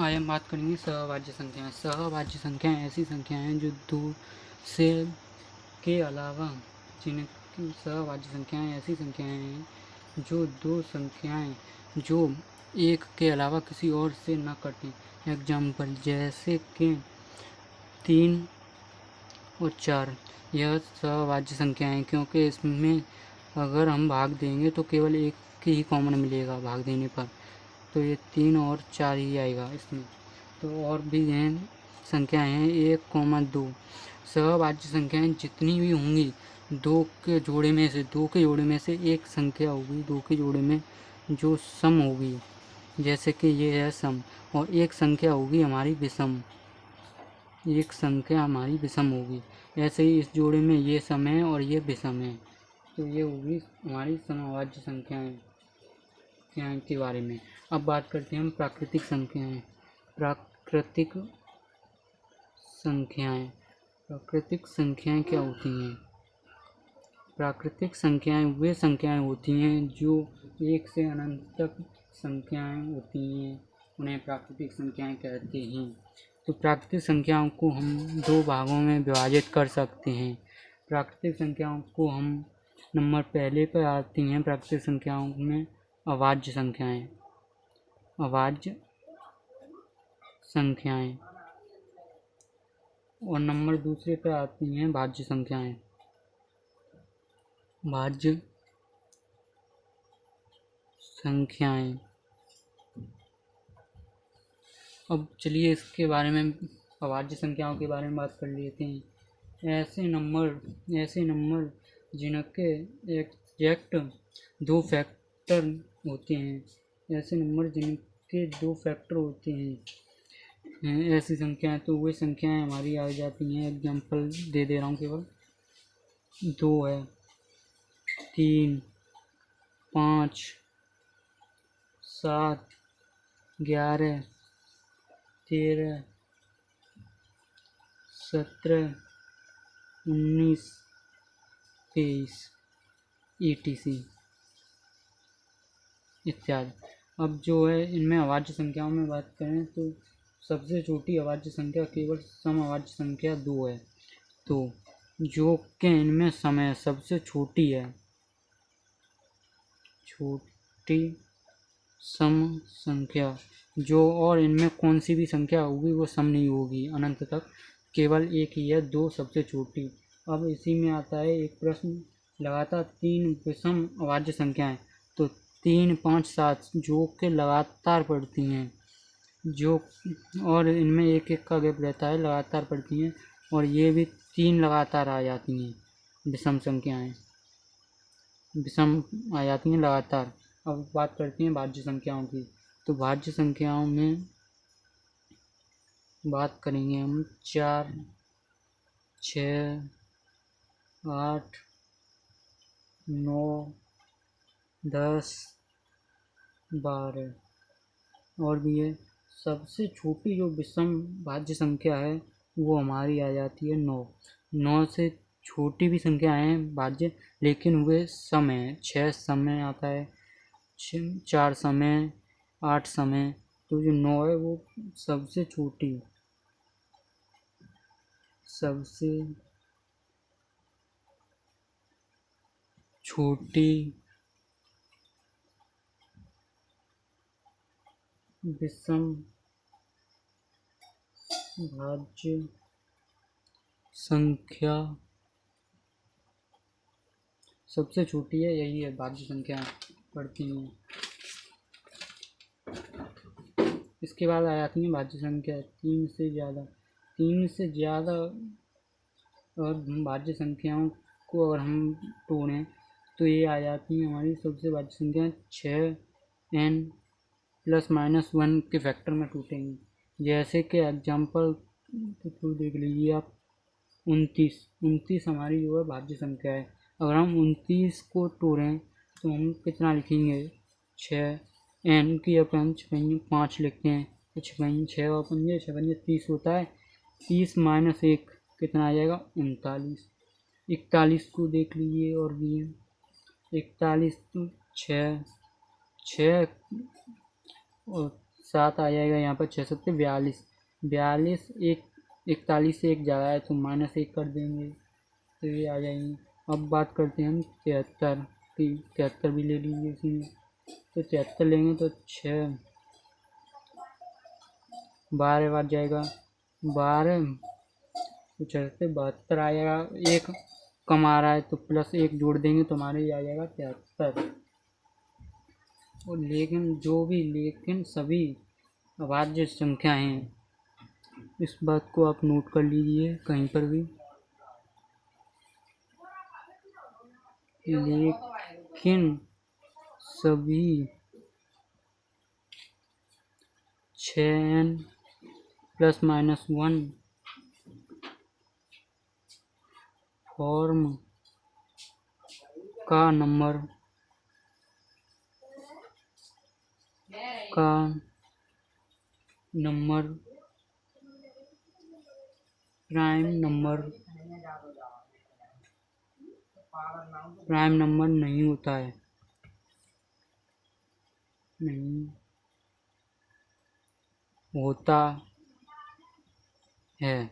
आज हम बात करेंगे सहभाज्य संख्याएं। सहभाज्य संख्याएं ऐसी संख्याएं हैं जो दो से के अलावा जिनकी सहभाज्य संख्याएं ऐसी संख्याएं हैं जो दो संख्याएं जो एक के अलावा किसी और से न कटें। एग्जाम्पल जैसे कि 3 और 4, यह सहभाज्य संख्याएं हैं क्योंकि इसमें अगर हम भाग देंगे तो केवल एक ही कॉमन मिलेगा भाग देने पर, तो ये 3 और 4 ही आएगा इसमें। तो और भी हैं संख्याएं हैं 1, 2। सहभाज्य संख्याएं जितनी भी होंगी दो के जोड़े में से एक संख्या होगी दो के जोड़े में जो सम होगी, जैसे कि ये है सम, और एक संख्या होगी हमारी विषम, होगी। ऐसे ही इस जोड़े में ये सम है और ये विषम है, तो ये होगी हमारी समभाज्य संख्याएं के बारे में। अब बात करते हैं हम प्राकृतिक संख्याएं। प्राकृतिक संख्याएं क्या होती हैं? प्राकृतिक संख्याएं वे संख्याएं होती हैं जो एक से अनंत तक संख्याएं होती हैं, उन्हें प्राकृतिक संख्याएं कहते हैं। तो प्राकृतिक संख्याओं को हम दो भागों में विभाजित कर सकते हैं। प्राकृतिक संख्याओं को हम नंबर पहले पर आती हैं प्राकृतिक संख्याओं में अभाज्य संख्याएं, और नंबर दूसरे पर आती हैं भाज्य संख्याएं। अब चलिए इसके बारे में, अभाज्य संख्याओं के बारे में बात कर लेते हैं। ऐसे नंबर जिनके एग्जैक्ट दो फैक्टर होते हैं, ऐसी संख्याएं, तो वे संख्याएं हमारी आ जाती हैं। एग्जाम्पल दे रहा हूँ, केवल 2 है, 3, 5, 7, 11, 13, 17, 19, 23 etc इत्यादि। अब जो है इनमें अभाज्य संख्याओं में बात करें तो सबसे छोटी अभाज्य संख्या केवल समअभाज्य संख्या 2 है, तो जो कि इनमें समय सबसे छोटी सम संख्या जो, और इनमें कौन सी भी संख्या होगी वो सम नहीं होगी अनंत तक, केवल एक ही है 2 सबसे छोटी। अब इसी में आता है एक प्रश्न, लगातार 3 विषम अभाज्य संख्याएं, तो 3, 5, 7 जो कि लगातार पढ़ती हैं, जो और इनमें एक का गैप रहता है, लगातार पढ़ती हैं, और ये भी 3 लगातार आ जाती हैं विषम आ जाती हैं लगातार। अब बात करते हैं भाज्य संख्याओं की। तो भाज्य संख्याओं में बात करेंगे हम 4, 6, 8, 9, 10, 12 और भी है। सबसे छोटी जो विषम भाज्य संख्या है वो हमारी आ जाती है 9। 9 से छोटी भी संख्या है भाज्य, लेकिन वे सम है। 6 समय आता है, 4 समय, 8 समय, तो जो 9 है वो सबसे छोटी विषम भाज्य संख्या सबसे छोटी है, यही है भाज्य संख्या पढ़ती हैं। इसके बाद आ जाती है भाज्य संख्या 3 से ज़्यादा। और भाज्य संख्याओं को अगर हम तोड़ें तो ये आ जाती है हमारी सबसे भाज्य संख्या 6n ± 1 के फैक्टर में टूटेंगी। जैसे कि एग्जाम्पल के थ्रू देख लीजिए आप, 29 हमारी जो है भाज्य संख्या है। अगर हम 29 को तोड़ें तो हम कितना लिखेंगे, 6n की अपन 5 लिखते हैं, तो 6 और 5 30 होता है। 30 - 1 कितना आ जाएगा, 39। 41 को देख लीजिए, और भी है 41, तो 6 और 7 आ जाएगा यहाँ पर 6 7 42। 42 एक 41 से 1 जा रहा है तो -1 कर देंगे तो ये आ जाएंगे। अब बात करते हैं हम 73 की। 73 भी ले लीजिए इसमें, तो 73 लेंगे तो 6 12 बार जाएगा 12 तो 72 आएगा। एक कम आ रहा है तो +1 जोड़ देंगे तो हमारे ये आ जाएगा 73। और लेकिन सभी अभाज्य संख्या हैं, इस बात को आप नोट कर लीजिए कहीं पर भी। लेकिन सभी 6n ± 1 फॉर्म का नंबर प्राइम नंबर नहीं होता है। नहीं होता है।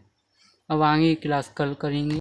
अब आगे क्लास कल करेंगे।